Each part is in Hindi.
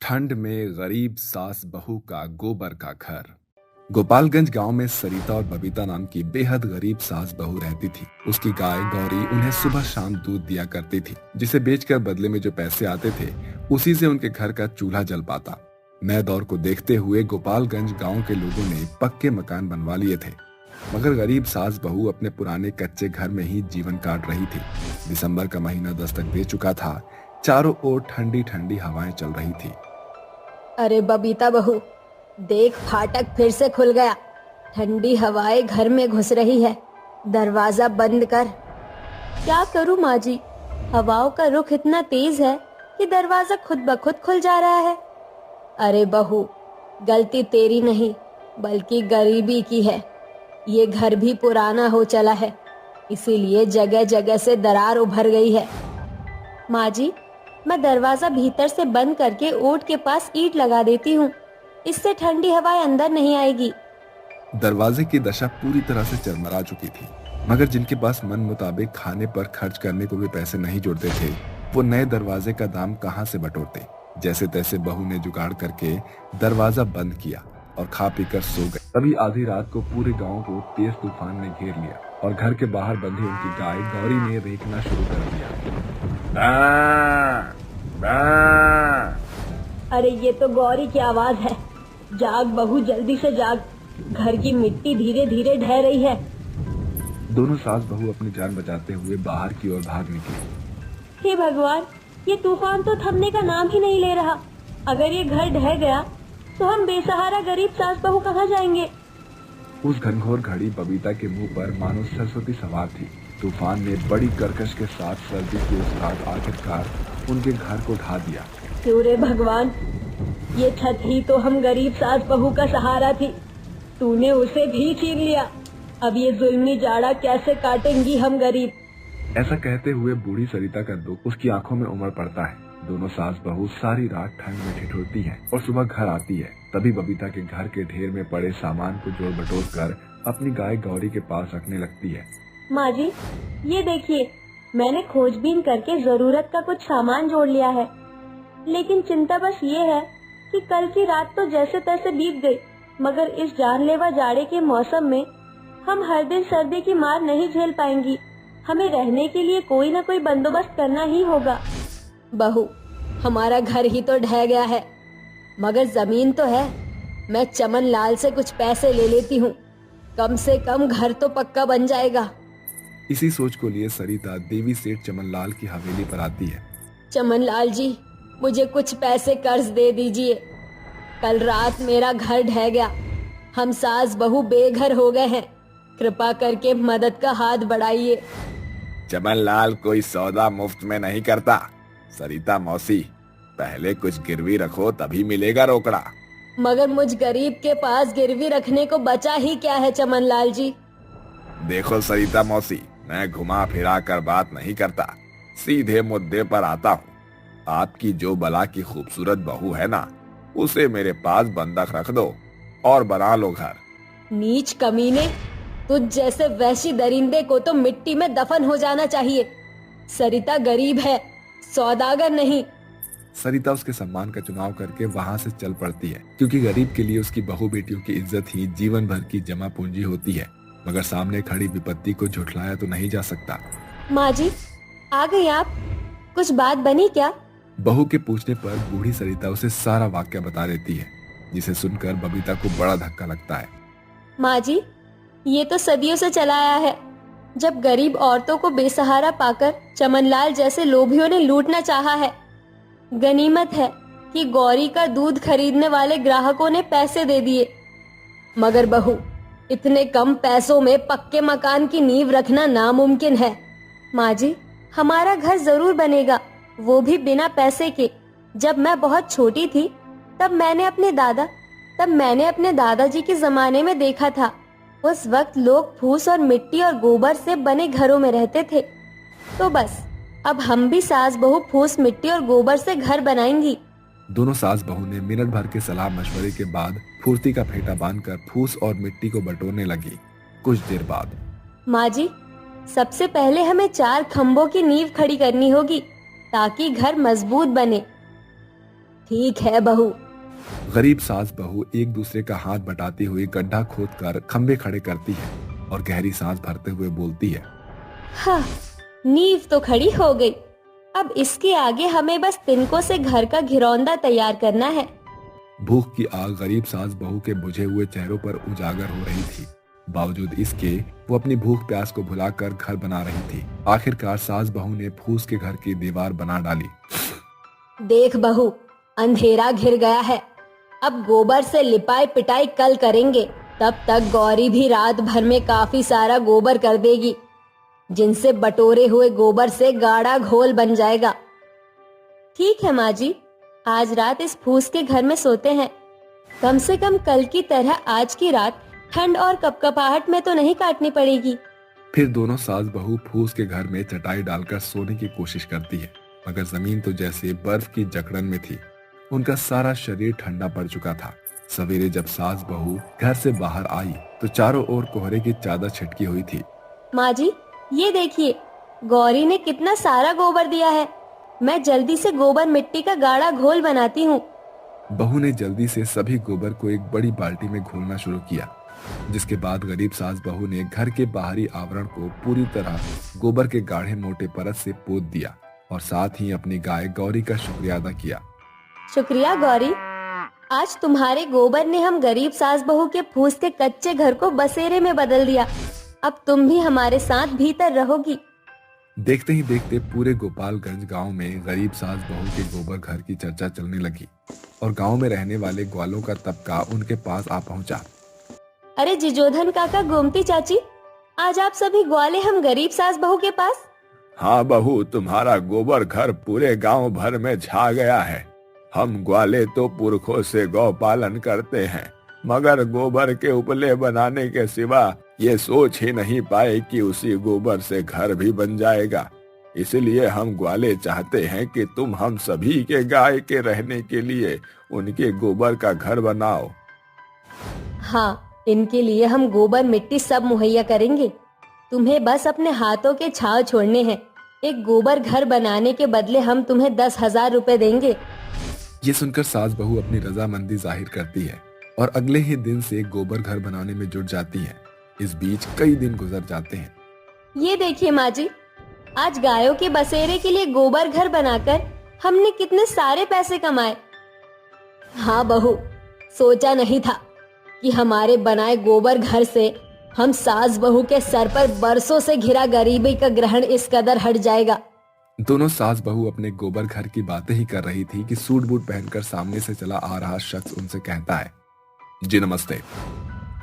ठंड में गरीब सास बहू का गोबर का घर। गोपालगंज गांव में सरिता और बबीता नाम की बेहद गरीब सास बहू रहती थी। उसकी गाय गौरी उन्हें सुबह शाम दूध दिया करती थी, जिसे बेचकर बदले में जो पैसे आते थे उसी से उनके घर का चूल्हा जल पाता। नए दौर को देखते हुए गोपालगंज गांव के लोगों ने पक्के मकान बनवा लिए थे, मगर गरीब सास बहू अपने पुराने कच्चे घर में ही जीवन काट रही थी। दिसंबर का महीना दस्तक दे चुका था। चारों ओर ठंडी ठंडी हवाएं चल रही थी। अरे बबीता बहू, देख फाटक फिर से खुल गया। ठंडी हवाएं घर में घुस रही है। दरवाजा बंद कर। क्या करूं माँ जी, हवाओं का रुख इतना तेज है कि दरवाजा खुद ब खुद खुल जा रहा है। अरे बहू, गलती तेरी नहीं बल्कि गरीबी की है। ये घर भी पुराना हो चला है, इसीलिए जगह जगह से दरार उभर गई है। माँ जी, मैं दरवाजा भीतर से बंद करके ओट के पास ईंट लगा देती हूँ, इससे ठंडी हवाएं अंदर नहीं आएगी। दरवाजे की दशा पूरी तरह से चरमरा चुकी थी, मगर जिनके पास मन मुताबिक खाने पर खर्च करने को भी पैसे नहीं जुड़ते थे, वो नए दरवाजे का दाम कहाँ से बटोरते। जैसे तैसे बहू ने जुगाड़ करके दरवाजा बंद किया और खा पीकर सो गए। तभी आधी रात को पूरे गांव को तेज तूफान ने घेर लिया और घर के बाहर बंधी उनकी गाय गौरी ने रेंकना शुरू कर दिया। अरे ये तो गौरी की आवाज है। जाग बहू, जल्दी से जाग, घर की मिट्टी धीरे धीरे ढह रही है। दोनों सास बहू अपनी जान बचाते हुए बाहर की ओर भाग निकली। हे भगवान, ये तूफान तो थमने का नाम ही नहीं ले रहा। अगर ये घर ढह गया तो हम बेसहारा गरीब सास बहू कहाँ जाएंगे। उस घनघोर घड़ी बबीता के मुंह पर मानो सरस्वती सवार थी। तूफान ने बड़ी कर्कश के साथ सर्दी के उस रात आखिरकार उनके घर को ढा दिया। रे भगवान, ये छत ही तो हम गरीब सास बहू का सहारा थी, तूने उसे भी छीन लिया। अब ये जुल्मी जाड़ा कैसे काटेंगी हम गरीब। ऐसा कहते हुए बूढ़ी सरिता का दुख उसकी आंखों में उमड़ पड़ता है। दोनों सास बहू सारी रात ठंड में ठिठुरती हैं और सुबह घर आती है। तभी बबीता के घर के ढेर में पड़े सामान को जोड़ बटोर कर अपनी गाय गौरी के पास रखने लगती है। माँ जी, ये देखिए, मैंने खोजबीन करके जरूरत का कुछ सामान जोड़ लिया है। लेकिन चिंता बस ये है कि कल की रात तो जैसे तैसे बीत गई, मगर इस जानलेवा जाड़े के मौसम में हम हर दिन सर्दी की मार नहीं झेल पाएंगी। हमें रहने के लिए कोई न कोई बंदोबस्त करना ही होगा। बहू, हमारा घर ही तो ढह गया है, मगर जमीन तो है। मैं चमन लाल से कुछ पैसे ले लेती हूँ, कम से कम घर तो पक्का बन जाएगा। इसी सोच को लिए सरिता देवी सेठ चमन लाल की हवेली पर आती है। चमन लाल जी, मुझे कुछ पैसे कर्ज दे दीजिए। कल रात मेरा घर ढह गया, हम सास बहू बेघर हो गए हैं। कृपा करके मदद का हाथ बढ़ाइए। चमन लाल कोई सौदा मुफ्त में नहीं करता। सरिता मौसी, पहले कुछ गिरवी रखो तभी मिलेगा रोकड़ा। मगर मुझ गरीब के पास गिरवी रखने को बचा ही क्या है चमन लाल जी। देखो सरिता मौसी, मैं घुमा फिरा कर बात नहीं करता, सीधे मुद्दे पर आता हूँ। आपकी जो बला की खूबसूरत बहू है ना, उसे मेरे पास बंधक रख दो और बना लो घर। नीच कमीने, तुझ जैसे वैशी दरिंदे को तो मिट्टी में दफन हो जाना चाहिए। सरिता गरीब है, सौदागर नहीं। सरिता उसके सम्मान का चुनाव करके वहाँ से चल पड़ती है, क्योंकि गरीब के लिए उसकी बहू बेटियों की इज्जत ही जीवन भर की जमा पूंजी होती है। मगर सामने खड़ी विपत्ति को झुठलाया तो नहीं जा सकता। माँ जी, आ गई आप? कुछ बात बनी क्या? बहू के पूछने पर बूढ़ी सरिता उसे सारा वाक्य बता देती है, जिसे सुनकर बबीता को बड़ा धक्का लगता है। माँ जी, ये तो सदियों से चला आया है। जब गरीब औरतों को बेसहारा पाकर चमनलाल जैसे लोभियों ने लूटना चाहा है। गनीमत है कि गौरी का दूध खरीदने वाले ग्राहकों ने पैसे दे दिए, मगर बहू, इतने कम पैसों में पक्के मकान की नींव रखना नामुमकिन है। माँ जी, हमारा घर जरूर बनेगा, वो भी बिना पैसे के। जब मैं बहुत छोटी थी तब मैंने अपने दादाजी के जमाने में देखा था। उस वक्त लोग फूस और मिट्टी और गोबर से बने घरों में रहते थे। तो बस अब हम भी सास बहू फूस मिट्टी और गोबर से घर बनाएंगी। दोनों सास बहू ने मिनट भर के सलाह मशवरे के बाद फुर्ती का फेंटा बांधकर फूस और मिट्टी को बटोरने लगी। कुछ देर बाद, माँ जी, सबसे पहले हमें 4 खम्भों की नींव खड़ी करनी होगी ताकि घर मजबूत बने। ठीक है बहू। गरीब सास बहू एक दूसरे का हाथ बटाती हुई गड्ढा खोदकर खंबे खड़े करती है और गहरी सांस भरते हुए बोलती है, हाँ, नींव तो खड़ी हो गई। अब इसके आगे हमें बस तिनकों से घर का घिरौंदा तैयार करना है। भूख की आग गरीब सास बहू के बुझे हुए चेहरों पर उजागर हो रही थी। बावजूद इसके वो अपनी भूख प्यास को भुलाकर घर बना रही थी। आखिरकार सास बहू ने फूस के घर की दीवार बना डाली। देख बहू, अंधेरा घिर गया है। अब गोबर से लिपाई पिटाई कल करेंगे। तब तक गौरी भी रात भर में काफी सारा गोबर कर देगी, जिनसे बटोरे हुए गोबर से गाढ़ा घोल बन जाएगा। ठीक है माँ जी, आज रात इस फूस के घर में सोते हैं। कम से कम कल की तरह आज की रात ठंड और कपकपाहट में तो नहीं काटनी पड़ेगी। फिर दोनों सास बहू फूस के घर में चटाई डालकर सोने की कोशिश करती है, मगर जमीन तो जैसे बर्फ की जकड़न में थी। उनका सारा शरीर ठंडा पड़ चुका था। सवेरे जब सास बहू घर से बाहर आई तो चारों ओर कोहरे की चादर छिटकी हुई थी। माँ जी, ये देखिए, गौरी ने कितना सारा गोबर दिया है। मैं जल्दी से गोबर मिट्टी का गाढ़ा घोल बनाती हूँ। बहू ने जल्दी से सभी गोबर को एक बड़ी बाल्टी में घोलना शुरू किया, जिसके बाद गरीब सास बहू ने घर के बाहरी आवरण को पूरी तरह गोबर के गाढ़े मोटे परत से पोत दिया और साथ ही अपनी गाय गौरी का शुक्रिया अदा किया। शुक्रिया गौरी, आज तुम्हारे गोबर ने हम गरीब सास बहू के फूस के कच्चे घर को बसेरे में बदल दिया। अब तुम भी हमारे साथ भीतर रहोगी। देखते ही देखते पूरे गोपालगंज गांव में गरीब सास बहू के गोबर घर की चर्चा चलने लगी और गांव में रहने वाले ग्वालों का तबका उनके पास आ पहुंचा। अरे जिजोधन काका, गोमती चाची, आज आप सभी ग्वाले हम गरीब सास बहू के पास। हाँ बहू, तुम्हारा गोबर घर पूरे गांव भर में छा गया है। हम ग्वाले तो पुरखों से गौ पालन करते हैं, मगर गोबर के उपले बनाने के सिवा ये सोच ही नहीं पाए कि उसी गोबर से घर भी बन जाएगा। इसलिए हम ग्वाले चाहते हैं कि तुम हम सभी के गाय के रहने के लिए उनके गोबर का घर बनाओ। हाँ, इनके लिए हम गोबर मिट्टी सब मुहैया करेंगे। तुम्हें बस अपने हाथों के छाव छोड़ने हैं। एक गोबर घर बनाने के बदले हम तुम्हें 10,000 रुपए देंगे। ये सुनकर सास बहू अपनी रजामंदी जाहिर करती है और अगले ही दिन से गोबर घर बनाने में जुट जाती है। इस बीच कई दिन गुजर जाते हैं। ये देखिए माँ जी, आज गायों के बसेरे के लिए गोबर घर बनाकर हमने कितने सारे पैसे कमाए। हाँ बहू, सोचा नहीं था कि हमारे बनाए गोबर घर से हम सास बहू के सर पर बरसों से घिरा गरीबी का ग्रहण इस कदर हट जाएगा। दोनों सास बहू अपने गोबर घर की बातें ही कर रही थी कि सूट बूट पहनकर सामने से चला आ रहा शख्स उनसे कहता है, जी नमस्ते,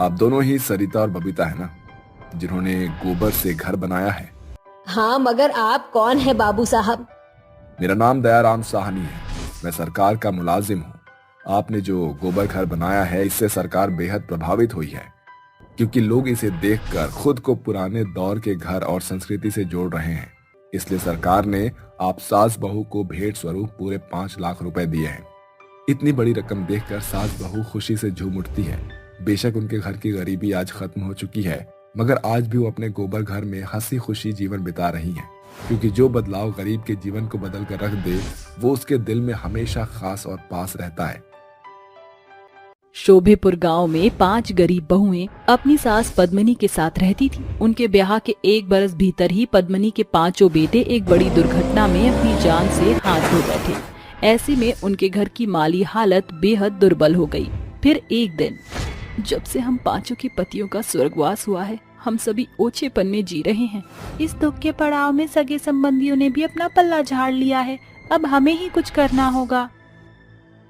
आप दोनों ही सरिता और बबीता है ना, जिन्होंने गोबर से घर बनाया है? हाँ, मगर आप कौन है बाबू साहब? मेरा नाम दयाराम साहनी है, मैं सरकार का मुलाजिम हूँ। आपने जो गोबर घर बनाया है, इससे सरकार बेहद प्रभावित हुई है, क्योंकि लोग इसे देखकर खुद को पुराने दौर के घर और संस्कृति से जोड़ रहे हैं। इसलिए सरकार ने आप सास बहू को भेंट स्वरूप पूरे 5 लाख रुपए दिए हैं। इतनी बड़ी रकम देखकर सास बहू खुशी से झूम उठती है। बेशक उनके घर की गरीबी आज खत्म हो चुकी है, मगर आज भी वो अपने गोबर घर में हंसी खुशी जीवन बिता रही हैं, क्योंकि जो बदलाव गरीब के जीवन को बदल कर रख दे, वो उसके दिल में हमेशा खास और पास रहता है। शोभेपुर गांव में 5 गरीब बहुएं अपनी सास पद्मिनी के साथ रहती थी। उनके ब्याह के 1 बरस भीतर ही पद्मिनी के 5 बेटे एक बड़ी दुर्घटना में अपनी जान से हाथ धो बैठे। ऐसे में उनके घर की माली हालत बेहद दुर्बल हो गई। फिर एक दिन, जब से हम 5 के पतियों का स्वर्गवास हुआ है, हम सभी ओछेपन में जी रहे हैं। इस दुख के पड़ाव में सगे संबंधियों ने भी अपना पल्ला झाड़ लिया है। अब हमें ही कुछ करना होगा।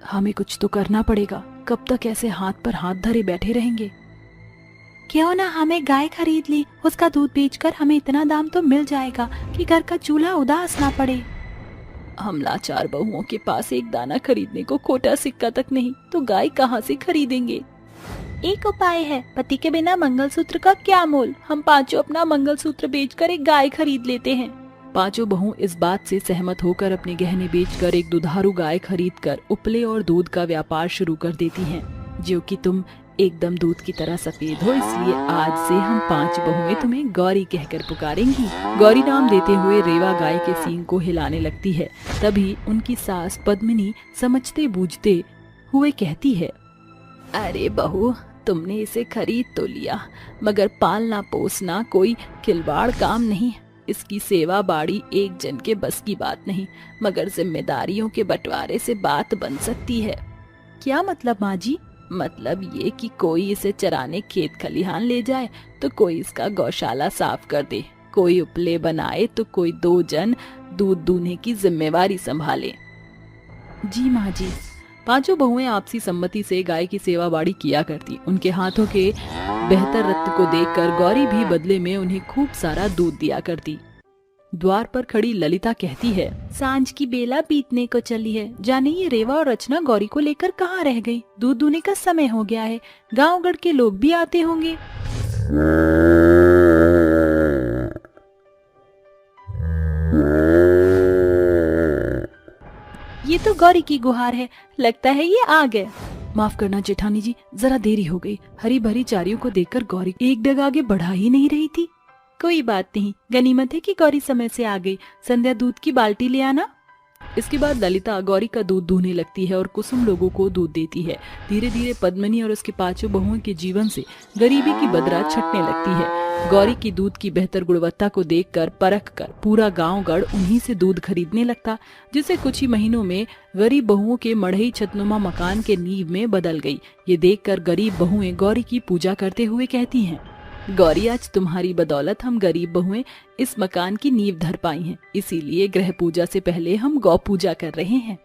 हमें कुछ तो करना पड़ेगा। कब तक ऐसे हाथ पर हाथ धरे बैठे रहेंगे? क्यों ना हमें गाय खरीद ली, उसका दूध बेचकर हमें इतना दाम तो मिल जाएगा कि घर का चूल्हा उदास ना पड़े। हम लाचार बहुओं के पास एक दाना खरीदने को खोटा सिक्का तक नहीं, तो गाय कहाँ से खरीदेंगे? एक उपाय है, पति के बिना मंगलसूत्र का क्या मोल। हम 5 अपना मंगलसूत्र बेचकर एक गाय खरीद लेते हैं। 5 बहू इस बात से सहमत होकर अपने गहने बेचकर एक दुधारू गाय खरीदकर उपले और दूध का व्यापार शुरू कर देती हैं। जो कि तुम एकदम दूध की तरह सफेद हो, इसलिए आज से हम 5 बहुएं तुम्हें गौरी कहकर पुकारेंगी। गौरी नाम देते हुए रेवा गाय के सींग को हिलाने लगती है। तभी उनकी सास पद्मिनी समझते बूझते हुए कहती है, अरे बहू, तुमने इसे खरीद तो लिया, मगर पालना पोसना कोई खिलवाड़ काम नहीं। इसकी सेवा बाड़ी एक जन के बस की बात नहीं, मगर जिम्मेदारियों के बंटवारे से बात बन सकती है। क्या मतलब माँ जी? मतलब ये कि कोई इसे चराने खेत खलिहान ले जाए तो कोई इसका गौशाला साफ कर दे, कोई उपले बनाए तो कोई 2 जन दूध दूहने की जिम्मेवारी संभाले। जी माँ जी। 5 बहुएं आपसी सम्मति से गाय की सेवा बाड़ी किया करती। उनके हाथों के बेहतर रत्न को देखकर गौरी भी बदले में उन्हें खूब सारा दूध दिया करती। द्वार पर खड़ी ललिता कहती है, सांझ की बेला बीतने को चली है, जाने ये रेवा और रचना गौरी को लेकर कहाँ रह गई? दूध दूहने का समय हो गया है, गांव-गढ़ के लोग भी आते होंगे। ये तो गौरी की गुहार है, लगता है ये आ गए। माफ करना जेठानी जी, जरा देरी हो गई। हरी भरी चारियों को देखकर गौरी एक डग आगे बढ़ा ही नहीं रही थी। कोई बात नहीं, गनीमत है कि गौरी समय से आ गई। संध्या दूध की बाल्टी ले आना। इसके बाद ललिता गौरी का दूध दूहने लगती है और कुसुम लोगों को दूध देती है। धीरे धीरे पद्मिनी और उसके 5 बहुओं के जीवन से गरीबी की बदरा छटने लगती है। गौरी की दूध की बेहतर गुणवत्ता को देखकर परख कर पूरा गांव-गढ़ उन्हीं से दूध खरीदने लगता, जिससे कुछ ही महीनों में गरीब बहुओं के मढ़ई छतनुमा मकान के नींव में बदल गई। ये देखकर गरीब बहुएं गौरी की पूजा करते हुए कहती हैं, गौरी, आज तुम्हारी बदौलत हम गरीब बहुएं इस मकान की नींव धर पाई हैं, इसीलिए गृह पूजा से पहले हम गौ पूजा कर रहे हैं।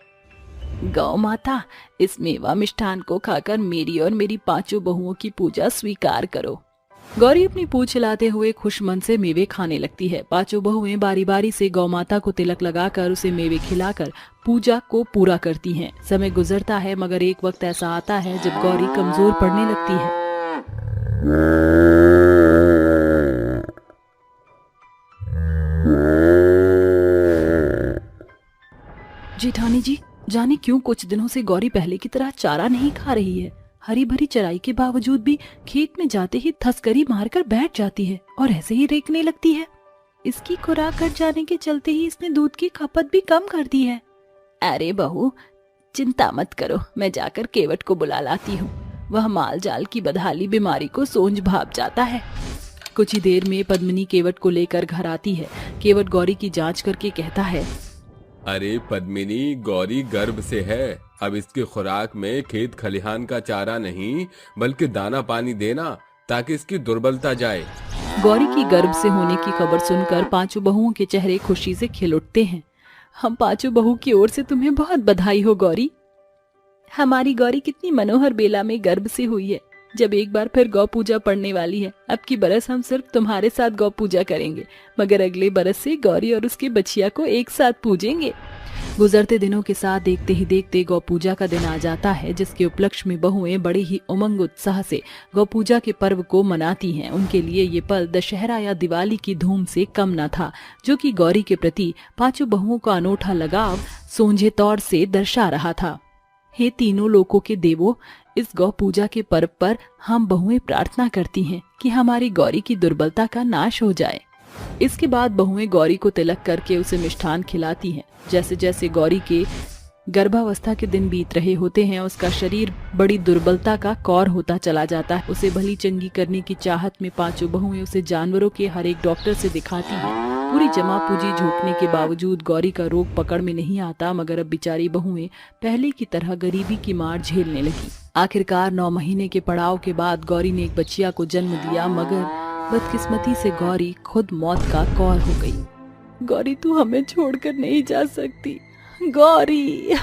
गौ माता, इस मेवा मिष्ठान को खाकर मेरी और मेरी 5 बहुओं की पूजा स्वीकार करो। गौरी अपनी पूंछ हिलाते हुए खुश मन से मेवे खाने लगती है। 5 बहुएं बारी बारी से गौ माता को तिलक लगाकर उसे मेवे खिलाकर पूजा को पूरा करती हैं। समय गुजरता है, मगर एक वक्त ऐसा आता है जब गौरी कमजोर पड़ने लगती है। जेठानी जी, जाने क्यों कुछ दिनों से गौरी पहले की तरह चारा नहीं खा रही है। हरी भरी चराई के बावजूद भी खेत में जाते ही थसकरी मारकर बैठ जाती है और ऐसे ही रेंकने लगती है। इसकी खुराक घट जाने के चलते ही इसने दूध की खपत भी कम कर दी है। अरे बहू, चिंता मत करो, मैं जाकर केवट को बुला लाती हूँ। वह माल जाल की बदहाली बीमारी को सोंझ भाप जाता है। कुछ ही देर में पद्मिनी केवट को लेकर घर आती है। केवट गौरी की जांच करके कहता है, अरे पद्मिनी, गौरी गर्भ से है। अब इसकी खुराक में खेत खलिहान का चारा नहीं बल्कि दाना पानी देना, ताकि इसकी दुर्बलता जाए। गौरी की गर्भ से होने की खबर सुनकर 5 बहुओं के चेहरे खुशी से खिल उठते हैं। हम 5 बहू की ओर से तुम्हें बहुत बधाई हो गौरी। हमारी गौरी कितनी मनोहर बेला में गर्भ से हुई है। जब एक बार फिर गौ पूजा पड़ने वाली है, अब की बरस हम सिर्फ तुम्हारे साथ गौ पूजा करेंगे, मगर अगले बरस से गौरी और उसके बछिया को एक साथ पूजेंगे। गुजरते दिनों के साथ देखते ही देखते गौ पूजा का दिन आ जाता है, जिसके उपलक्ष्य में बहुएं बड़े ही उमंग उत्साह से गौ पूजा के पर्व को मनाती हैं। उनके लिए ये पल दशहरा या दिवाली की धूम से कम न था, जो कि गौरी के प्रति 5 बहुओं का अनोखा लगाव सोंझे तौर से दर्शा रहा था। हे तीनों लोकों के देवों, इस गौ पूजा के पर्व पर हम बहुएं प्रार्थना करती हैं कि हमारी गौरी की दुर्बलता का नाश हो जाए। इसके बाद बहुएं गौरी को तिलक करके उसे मिष्ठान खिलाती हैं। जैसे जैसे गौरी के गर्भावस्था के दिन बीत रहे होते हैं, उसका शरीर बड़ी दुर्बलता का कौर होता चला जाता है। उसे भली चंगी करने की चाहत में 5 बहुएं उसे जानवरों के हर एक डॉक्टर से दिखाती हैं। पूरी जमा पूंजी झोंकने के बावजूद गौरी का रोग पकड़ में नहीं आता, मगर अब बेचारी बहुएं पहले की तरह गरीबी की मार झेलने लगी। आखिरकार 9 महीने के पड़ाव के बाद गौरी ने एक बच्चिया को जन्म दिया, मगर बदकिस्मती से गौरी खुद मौत का कौर हो गई। गौरी, तू हमें छोड़कर नहीं जा सकती गौरी।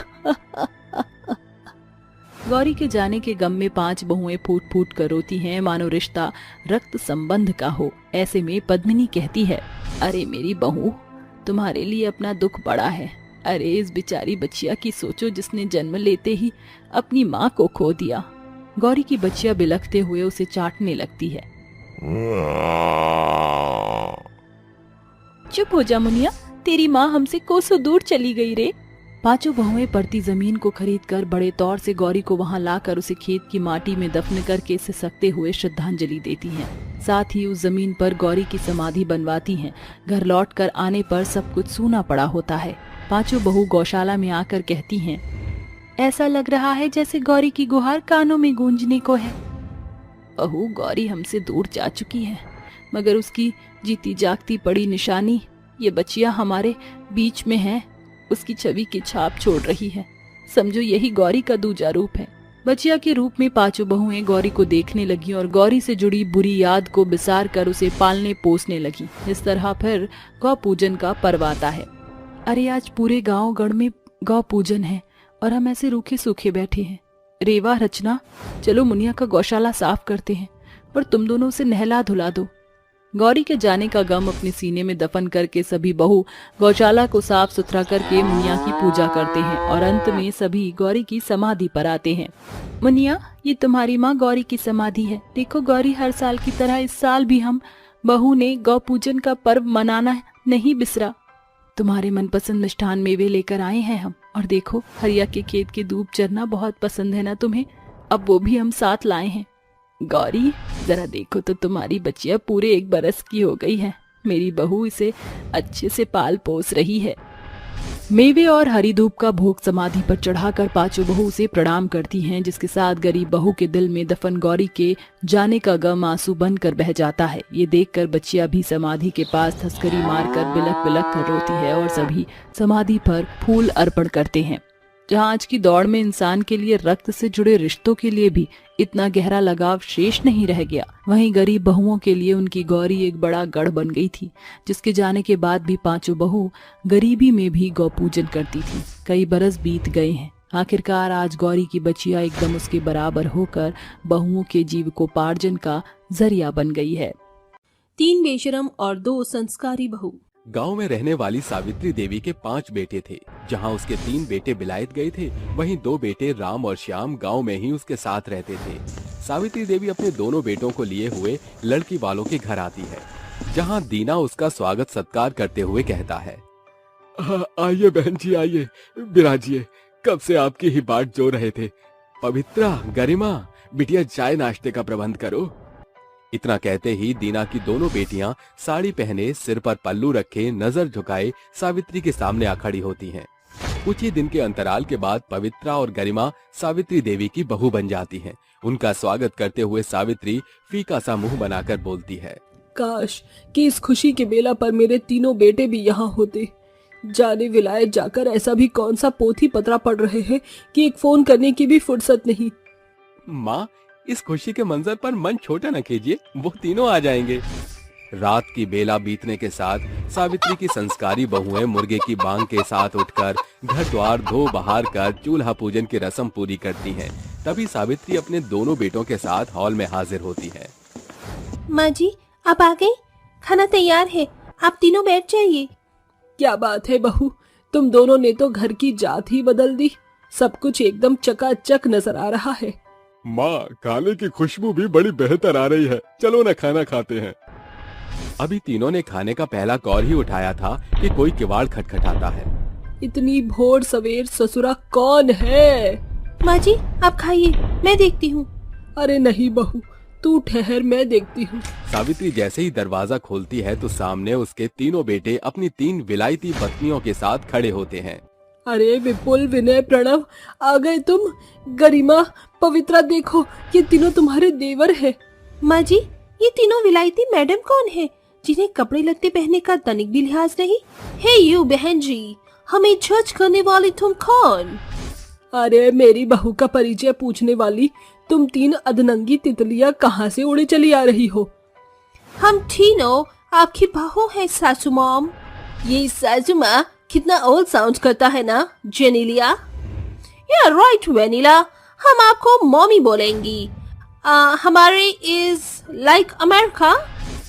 गौरी के जाने के गम में 5 बहुएं फूट फूट कर रोती हैं, मानो रिश्ता रक्त संबंध का हो। ऐसे में पद्मिनी कहती है, अरे मेरी बहू, तुम्हारे लिए अपना दुख बड़ा है। अरे इस बेचारी बच्चिया की सोचो, जिसने जन्म लेते ही अपनी माँ को खो दिया। गौरी की बच्चिया बिलखते हुए उसे चाटने लगती है। चुप हो जा मुनिया, तेरी माँ हमसे कोसों दूर चली गई रे। पांचों बहुएं पड़ती जमीन को खरीदकर बड़े तौर से गौरी को वहां लाकर उसे खेत की माटी में दफन करके सिसकते हुए श्रद्धांजलि देती हैं। साथ ही उस जमीन पर गौरी की समाधि बनवाती हैं। घर लौटकर आने पर सब कुछ सूना पड़ा होता है। पांचों बहू गौशाला में आकर कहती हैं, ऐसा लग रहा है जैसे गौरी की गुहार कानों में गूंजने को है। बहू, गौरी हमसे दूर जा चुकी है, मगर उसकी जीती जागती पड़ी निशानी ये बचिया हमारे बीच में है। उसकी छवि की छाप छोड़ रही है। समझो यही गौरी का दूजा रूप है। बचिया के रूप में पांचों बहुएं गौरी को देखने लगी और गौरी से जुड़ी बुरी याद को बिसार कर उसे पालने पोसने लगी। इस तरह फिर गौ पूजन का पर्व आता है। अरे आज पूरे गांव गढ़ में गौ पूजन है और हम ऐसे रूखे सूखे बैठे हैं। रेवा, रचना, चलो मुनिया का गौशाला साफ करते हैं और तुम दोनों उसे नहला धुला दो। गौरी के जाने का गम अपने सीने में दफन करके सभी बहू गौशाला को साफ सुथरा करके मुनिया की पूजा करते हैं और अंत में सभी गौरी की समाधि पर आते हैं। मुनिया, ये तुम्हारी माँ गौरी की समाधि है। देखो गौरी, हर साल की तरह इस साल भी हम बहू ने गौ पूजन का पर्व मनाना नहीं बिसरा। तुम्हारे मनपसंद मिष्ठान मेवे लेकर आए हैं हम, और देखो हरिया के खेत की दूब चरना बहुत पसंद है ना तुम्हें, अब वो भी हम साथ लाए हैं। गौरी, जरा देखो तो तुम्हारी बच्चिया पूरे 1 बरस की हो गई है। मेरी बहू इसे अच्छे से पाल पोस रही है। मेवे और हरी धूप का भोग समाधि पर चढ़ाकर पांचों बहू से प्रणाम करती हैं, जिसके साथ गरीब बहू के दिल में दफन गौरी के जाने का गम आंसू बनकर बह जाता है। ये देखकर बच्चिया भी समाधि के पास थस्करी मारकर बिलक बिलक कर रोती है और सभी समाधि पर फूल अर्पण करते हैं। जहाँ आज की दौड़ में इंसान के लिए रक्त से जुड़े रिश्तों के लिए भी इतना गहरा लगाव शेष नहीं रह गया, वहीं गरीब बहुओं के लिए उनकी गौरी एक बड़ा गढ़ बन गई थी, जिसके जाने के बाद भी पांचों बहू गरीबी में भी गौ पूजन करती थी। कई बरस बीत गए हैं। आखिरकार आज गौरी की बचिया एकदम उसके बराबर होकर बहुओं के जीविकोपार्जन का जरिया बन गई है। 3 बेशरम और 2 संस्कारी बहू। गांव में रहने वाली सावित्री देवी के 5 बेटे थे। जहां उसके 3 बेटे बिलायत गए थे, वहीं 2 बेटे राम और श्याम गांव में ही उसके साथ रहते थे। सावित्री देवी अपने दोनों बेटों को लिए हुए लड़की वालों के घर आती है, जहां दीना उसका स्वागत सत्कार करते हुए कहता है, आइए बहन जी, आइए, बिराजिए। कब से आपकी ही बाट जो रहे थे। पवित्रा, गरिमा, बिटिया चाय नाश्ते का प्रबंध करो। इतना कहते ही दीना की दोनों बेटियां साड़ी पहने, सिर पर पल्लू रखे, नजर झुकाए सावित्री के सामने आ खड़ी होती हैं। कुछ ही दिन के अंतराल के बाद पवित्रा और गरिमा सावित्री देवी की बहू बन जाती हैं। उनका स्वागत करते हुए सावित्री फीका सा मुंह बनाकर बोलती है, काश कि इस खुशी के बेला पर मेरे तीनों बेटे भी यहाँ होते। जाने विलायत जाकर ऐसा भी कौन सा पोथी पतरा पढ़ रहे हैं कि एक फोन करने की भी फुर्सत नहीं। माँ, इस खुशी के मंजर पर मन छोटा न कीजिए, वो तीनों आ जाएंगे। रात की बेला बीतने के साथ सावित्री की संस्कारी बहुएं मुर्गे की बांग के साथ उठकर घर द्वार धो बहार कर चूल्हा पूजन की रस्म पूरी करती हैं। तभी सावित्री अपने दोनों बेटों के साथ हॉल में हाजिर होती है। माँ जी, आप आ गई? खाना तैयार है, आप तीनों बैठ जाइए। क्या बात है बहू, तुम दोनों ने तो घर की जात ही बदल दी। सब कुछ एकदम चकाचक नजर आ रहा है। माँ, खाने की खुशबू भी बड़ी बेहतर आ रही है। चलो ना खाना खाते हैं। अभी तीनों ने खाने का पहला कौर ही उठाया था कि कोई किवाड़ खटखटाता है। इतनी भोर सवेर ससुरा कौन है? माँ जी, आप खाइए, मैं देखती हूँ। अरे नहीं बहू, तू ठहर, मैं देखती हूँ। सावित्री जैसे ही दरवाजा खोलती है तो सामने उसके तीनों बेटे अपनी 3 विलायती पत्नियों के साथ खड़े होते हैं। अरे विपुल, विनय, प्रणव, आ गए तुम? गरिमा, पवित्रा, देखो ये तीनों तुम्हारे देवर हैं। माँ जी, ये तीनों विलायती मैडम कौन है जिन्हें कपड़े लत्ते पहनने का तनिक भी लिहाज नहीं? हे यू बहन जी, हमें जज करने वाली तुम कौन? अरे मेरी बहू का परिचय पूछने वाली तुम 3 अधनंगी तितलियां कहाँ से उड़े चली आ रही हो? हम तीनों आपकी बहू है सासू मॉम। ये सासू माँ कितना ओल्ड साउंड करता है ना, जेनिलिया? या राइट वेनिला, हम आपको मॉमी बोलेंगी। हमारे इज लाइक अमेरिका।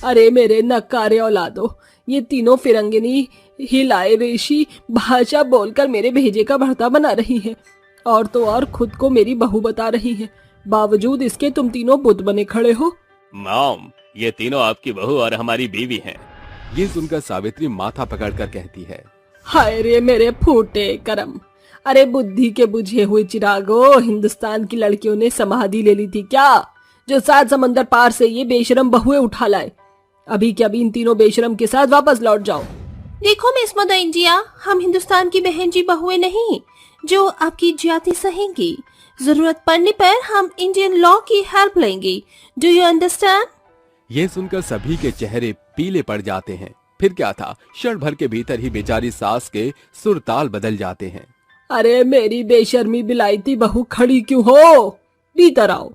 अरे मेरे नकारे औलादो, ये तीनों फिरंगिनी हिलाए रेशी भाषा बोलकर मेरे भेजे का भरता बना रही हैं, और तो और खुद को मेरी बहू बता रही हैं। बावजूद इसके तुम तीनों बुत बने खड़े हो। मॉम, ये तीनों आपकी बहू और हमारी बीवी हैं। ये सुनकर सावित्री माथा पकड़कर कहती है, हाय रे मेरे फूटे करम, अरे बुद्धि के बुझे हुए चिरागो, हिंदुस्तान की लड़कियों ने समाधि ले ली थी क्या, जो 7 समंदर पार से ये बेशरम बहुएं उठा लाए। अभी के अभी इन तीनों बेशरम के साथ वापस लौट जाओ। देखो मिस मदर इंडिया, हम हिंदुस्तान की बहन जी बहुएं नहीं जो आपकी ज्यादा सहेंगी। जरूरत पड़ने पर हम इंडियन लॉ की हेल्प लेंगे। Do you understand? ये सुनकर सभी के चेहरे पीले पड़ जाते हैं। फिर क्या था, क्षण भर के भीतर ही बेचारी सास के सुरताल बदल जाते हैं। अरे मेरी बेशर्मी बिलायती बहू खड़ी क्यों हो, भीतर आओ।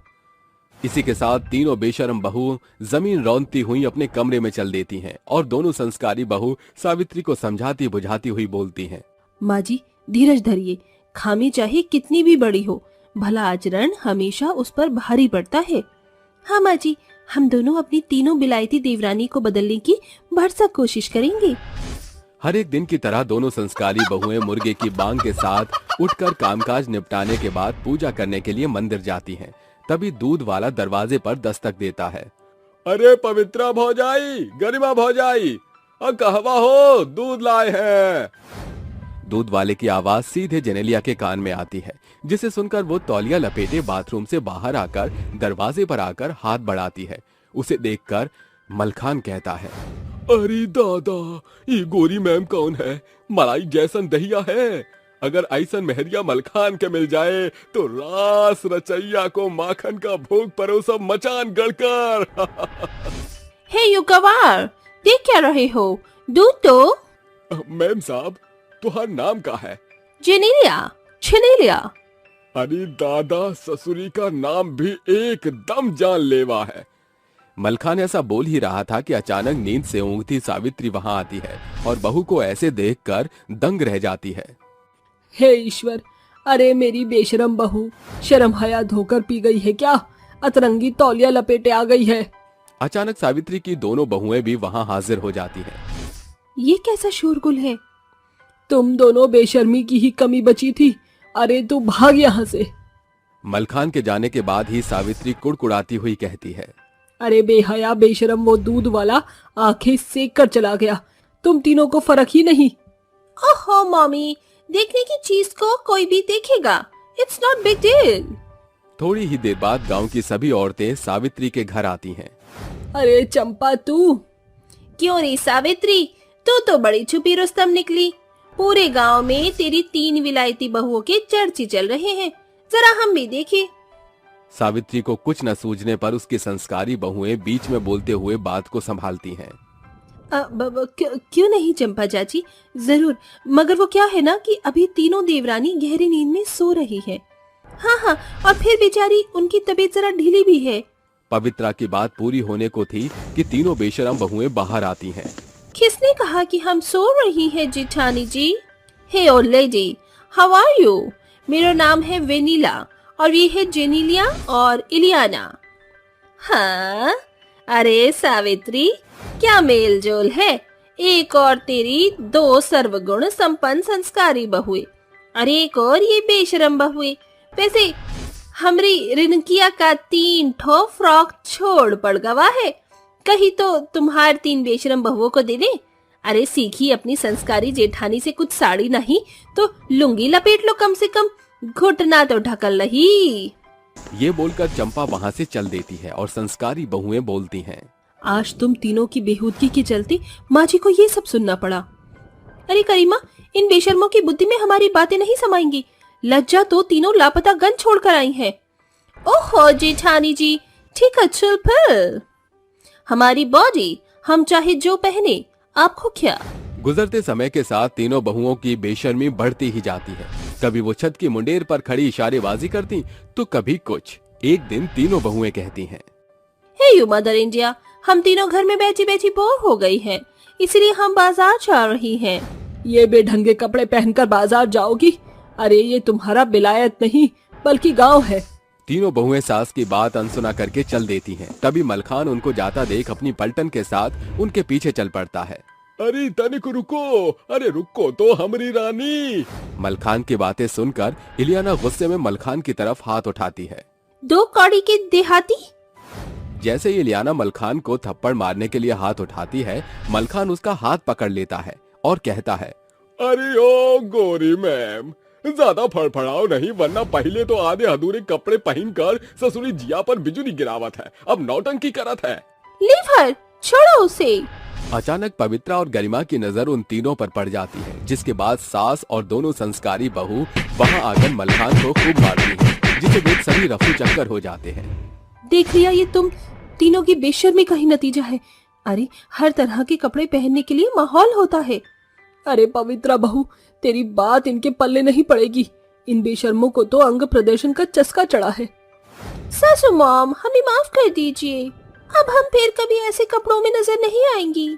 इसी के साथ तीनों बेशरम बहू जमीन रौंदती हुई अपने कमरे में चल देती हैं और दोनों संस्कारी बहू सावित्री को समझाती बुझाती हुई बोलती हैं। माँ जी धीरज धरिए, खामी चाहे कितनी भी बड़ी हो, भला आचरण हमेशा उस पर भारी पड़ता है। हाँ माँ जी, हम दोनों अपनी तीनों बिलायती देवरानी को बदलने की भरसक कोशिश करेंगे। हर एक दिन की तरह दोनों संस्कारी बहुएं मुर्गे की बांग के साथ उठकर कामकाज निपटाने के बाद पूजा करने के लिए मंदिर जाती हैं। तभी दूध वाला दरवाजे पर दस्तक देता है। अरे पवित्रा भौजाई, गरिमा भौजाई, कहवा हो, दूध लाए हैं। दूध वाले की आवाज सीधे जेनेलिया के कान में आती है, जिसे सुनकर वो तौलिया लपेटे बाथरूम से बाहर आकर दरवाजे पर आकर हाथ बढ़ाती है। उसे देखकर मलखान कहता है, अरे दादा, ये गोरी मैम कौन है? मलाई जैसन दहिया है। अगर ऐसन मेहरिया मलखान के मिल जाए तो रास रचैया को माखन का भोग परोसा मचान गड़कर। हे यू गवार, देख क्या रहे हो? दूध तो। मैम साहब, तुहार नाम का है? जेनेलिया, छिनेलिया। अरे दादा, ससुरी का नाम भी एकदम जानलेवा है। मलखान ऐसा बोल ही रहा था कि अचानक नींद से ऊँघती सावित्री वहां आती है और बहू को ऐसे देखकर दंग रह जाती है। हे ईश्वर, अरे मेरी बेशरम बहू शर्म हया धोकर पी गई है क्या? अतरंगी तौलिया लपेटे आ गई है। अचानक सावित्री की दोनों बहुएं भी वहां हाजिर हो जाती हैं। ये कैसा शोरगुल है? तुम दोनों बेशर्मी की ही कमी बची थी। अरे तू भाग यहाँ से। मलखान के जाने के बाद ही सावित्री कुड़कुड़ाती हुई कहती है, अरे बेहया बेशरम, वो दूध वाला आंखें सेक कर चला गया। तुम तीनों को फर्क ही नहीं। ओहो मम्मी, देखने की चीज को कोई भी देखेगा। It's not big deal. थोड़ी ही देर बाद गांव की सभी औरतें सावित्री के घर आती हैं। अरे चंपा, तू क्यों रे सावित्री, तू तो बड़ी छुपी रुस्तम निकली। पूरे गांव में तेरी 3 विलायती बहुओं के चर्चे चल रहे हैं, जरा हम भी देखें। सावित्री को कुछ न सूझने पर उसकी संस्कारी बहुएं बीच में बोलते हुए बात को संभालती हैं। क्यों नहीं चंपा चाची, जरूर। मगर वो क्या है ना कि अभी तीनों देवरानी गहरी नींद में सो रही है। हाँ हाँ, और फिर बेचारी उनकी तबीयत जरा ढीली भी है। पवित्रा की बात पूरी होने को थी कि तीनों बेशरम बहुएं बाहर आती हैं। किसने कहा कि हम सो रही हैं जेठानी जी? Hey old lady, how are you? मेरा नाम है वेनिला और ये है जेनेलिया और इलियाना। हाँ, अरे सावित्री, क्या मेल जोल है। एक और तेरी 2 सर्वगुण संपन्न संस्कारी बहुए, अरे एक और ये बेशरम बहुए। वैसे हमरी रिनकिया का 3 ठो फ्रॉक छोड़ पड़ गवा है, कहीं तो तुम्हार 3 बेशरम बहुओं को दे दे। अरे सीखी अपनी संस्कारी जेठानी से कुछ साड़ी नहीं तो लुंगी लपेट लो, कम से कम घुटना तो ढकल रही। ये बोलकर चंपा वहाँ से चल देती है और संस्कारी बहुएं बोलती हैं, आज तुम तीनों की बेहूदगी के चलते माँ जी को ये सब सुनना पड़ा। अरे करीमा, इन बेशर्मों की बुद्धि में हमारी बातें नहीं समाएंगी। लज्जा तो तीनों लापता गन छोड़कर आई हैं। ओहो जेठानी जी, ठीक है, चल फिर। हमारी बॉडी हम चाहे जो पहने, आपको क्या। गुजरते समय के साथ तीनों बहुओं की बेशर्मी बढ़ती ही जाती है। कभी वो छत की मुंडेर पर खड़ी इशारेबाजी करती तो कभी कुछ। एक दिन तीनों बहुएं कहती हैं, हे यू मदर इंडिया, हम तीनों घर में बैठी बैठी बोर हो गई हैं, इसलिए हम बाजार जा रही हैं। ये बेढंगे कपड़े पहनकर बाजार जाओगी? अरे ये तुम्हारा बिलायत नहीं बल्कि गांव है। तीनों बहुएं सास की बात अनसुना करके चल देती हैं। तभी मलखान उनको जाता देख अपनी पलटन के साथ उनके पीछे चल पड़ता है। अरे तनिक रुको, अरे रुको तो हमारी रानी। मलखान की बातें सुनकर इलियाना गुस्से में मलखान की तरफ हाथ उठाती है। 2 कौड़ी के देहाती। जैसे ही इलियाना मलखान को थप्पड़ मारने के लिए हाथ उठाती है, मलखान उसका हाथ पकड़ लेता है और कहता है, अरे ओ गोरी मैम, ज्यादा फड़फड़ाओ नहीं, वरना पहले तो आधे अधूरे कपड़े पहनकर ससुरी जिया पर बिजुली गिरावत है, अब नौटंकी करत है। लीव हर, छोड़ो उसे। अचानक पवित्रा और गरिमा की नजर उन तीनों पर पड़ जाती है, जिसके बाद सास और दोनों संस्कारी बहू वहां आकर मलखान को खूब मारती है, जिसे देख सभी रफू चक्कर हो जाते हैं। देख लिया, ये तुम तीनों की बेशर्मी का ही नतीजा है। अरे हर तरह के कपड़े पहनने के लिए माहौल होता है। अरे पवित्रा बहू, तेरी बात इनके पल्ले नहीं पड़ेगी। इन बेशर्मों को तो अंग प्रदर्शन का चस्का चढ़ा है। सासू मॉम, हमें माफ कर दीजिए, अब हम फिर कभी ऐसे कपड़ों में नजर नहीं आएंगी।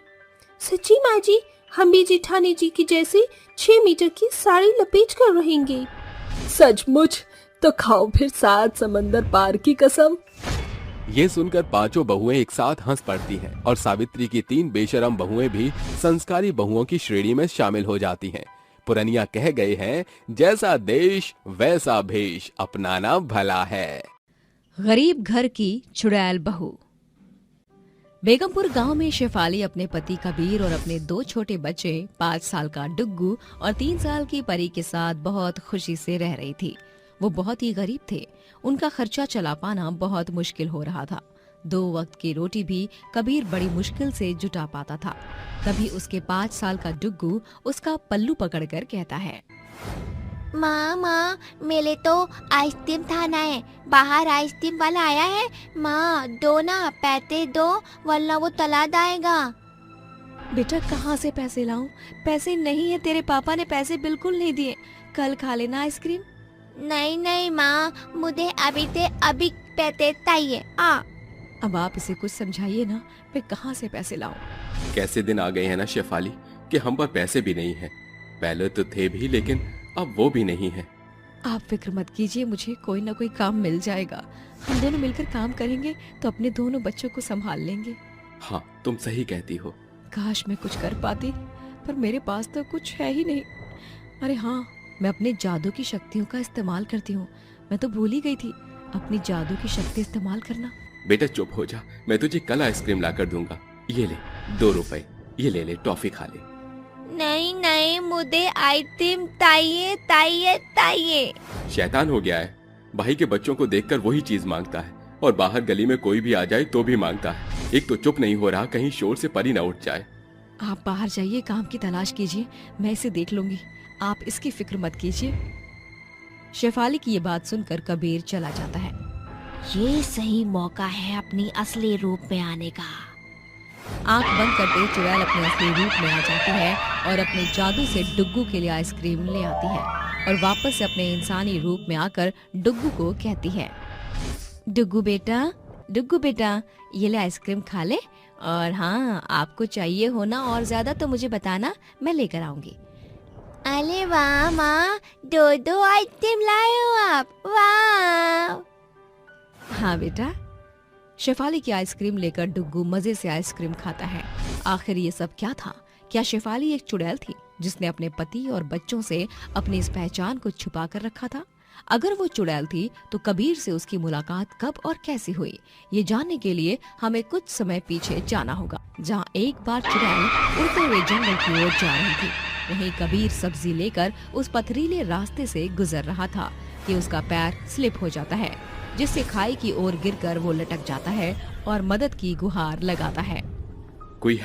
सच्ची माँ जी, हम भी जेठानी जी की जैसी 6 मीटर की साड़ी लपेट कर रहेंगे। सचमुच? तो खाओ फिर 7 समंदर पार की कसम। ये सुनकर पांचों बहुएं एक साथ हंस पड़ती हैं और सावित्री की 3 बेशरम बहुएं भी संस्कारी बहुओं की श्रेणी में शामिल हो जाती हैं। पुरनिया कह गए हैं, जैसा देश वैसा भेष, अपनाना भला है। गरीब घर की चुड़ैल बहू। बेगमपुर गांव में शेफाली अपने पति कबीर और अपने 2 छोटे बच्चे 5 साल का डुग्गू और 3 साल की परी के साथ बहुत खुशी से रह रही थी। वो बहुत ही गरीब थे, उनका खर्चा चला पाना बहुत मुश्किल हो रहा था। 2 वक्त की रोटी भी कबीर बड़ी मुश्किल से जुटा पाता था। तभी उसके 5 साल का डुग्गू उसका पल्लू पकड़कर कहता है, माँ मेरे तो आइसक्रीम खाना है, बाहर आइसक्रीम वाला आया है, माँ दो ना, पैसे दो वरना वो तला जाएगा। बेटा कहाँ से पैसे लाऊं? पैसे नहीं है, तेरे पापा ने पैसे बिल्कुल नहीं दिए, कल खा लेना आइसक्रीम। नहीं माँ, मुझे अभी अभी पैसे चाहिए। अब आप इसे कुछ समझाइए ना, मैं कहाँ से पैसे लाऊं? कैसे दिन आ गए हैं ना शेफाली कि हम पर पैसे भी नहीं है। पहले तो थे भी, लेकिन अब वो भी नहीं है। आप फिक्र मत कीजिए, मुझे कोई ना कोई काम मिल जाएगा। हम दोनों मिलकर काम करेंगे तो अपने दोनों बच्चों को संभाल लेंगे। हाँ, तुम सही कहती हो। काश मैं कुछ कर पाती, पर मेरे पास तो कुछ है ही नहीं। अरे हाँ, मैं अपने जादू की शक्तियों का इस्तेमाल करती हूँ। मैं तो भूल ही गई थी अपनी जादू की शक्ति इस्तेमाल करना। बेटा चुप हो जा, मैं तुझे कल आइसक्रीम ला कर दूंगा। ये ले 2 रुपए, ये ले टॉफी खा ले। नहीं मुझे आइसक्रीम चाहिए। शैतान हो गया है, भाई के बच्चों को देखकर वही चीज मांगता है, और बाहर गली में कोई भी आ जाए तो भी मांगता है। एक तो चुप नहीं हो रहा, कहीं शोर से परी न उठ जाए। आप बाहर जाइए, काम की तलाश कीजिए, मैं इसे देख लूंगी, आप इसकी फिक्र मत कीजिए। शेफाली की ये बात सुनकर कबीर चला जाता है। ये सही मौका है अपनी असली रूप में आने का। आंख बंद करते चुड़ैल अपने असली रूप में आ जाती है और अपने जादू से डुग्गू के लिए आइसक्रीम ले आती है और वापस से अपने इंसानी रूप में आकर डुग्गू को कहती है, डुग्गू बेटा ये ले आइसक्रीम खा ले, और हाँ आपको चाहिए हो ना और ज्यादा तो मुझे बताना, मैं लेकर आऊंगी। अरे वाह माँ, 2 आइसक्रीम लाए हो आप, वाह। हाँ बेटा। शेफाली की आइसक्रीम लेकर डुग्गू मजे से आइसक्रीम खाता है। आखिर ये सब क्या था? क्या शेफाली एक चुड़ैल थी जिसने अपने पति और बच्चों से अपनी इस पहचान को छुपा कर रखा था? अगर वो चुड़ैल थी तो कबीर से उसकी मुलाकात कब और कैसे हुई, ये जानने के लिए हमें कुछ समय पीछे जाना होगा, जहाँ एक बार चुड़ैल उड़ते हुए जंगल की ओर जा रही थी। वहीं कबीर सब्जी लेकर उस पथरीले रास्ते से गुजर रहा था कि उसका पैर स्लिप हो जाता है, जिससे खाई की ओर गिरकर वो लटक जाता है और मदद की गुहार लगाता है। कोई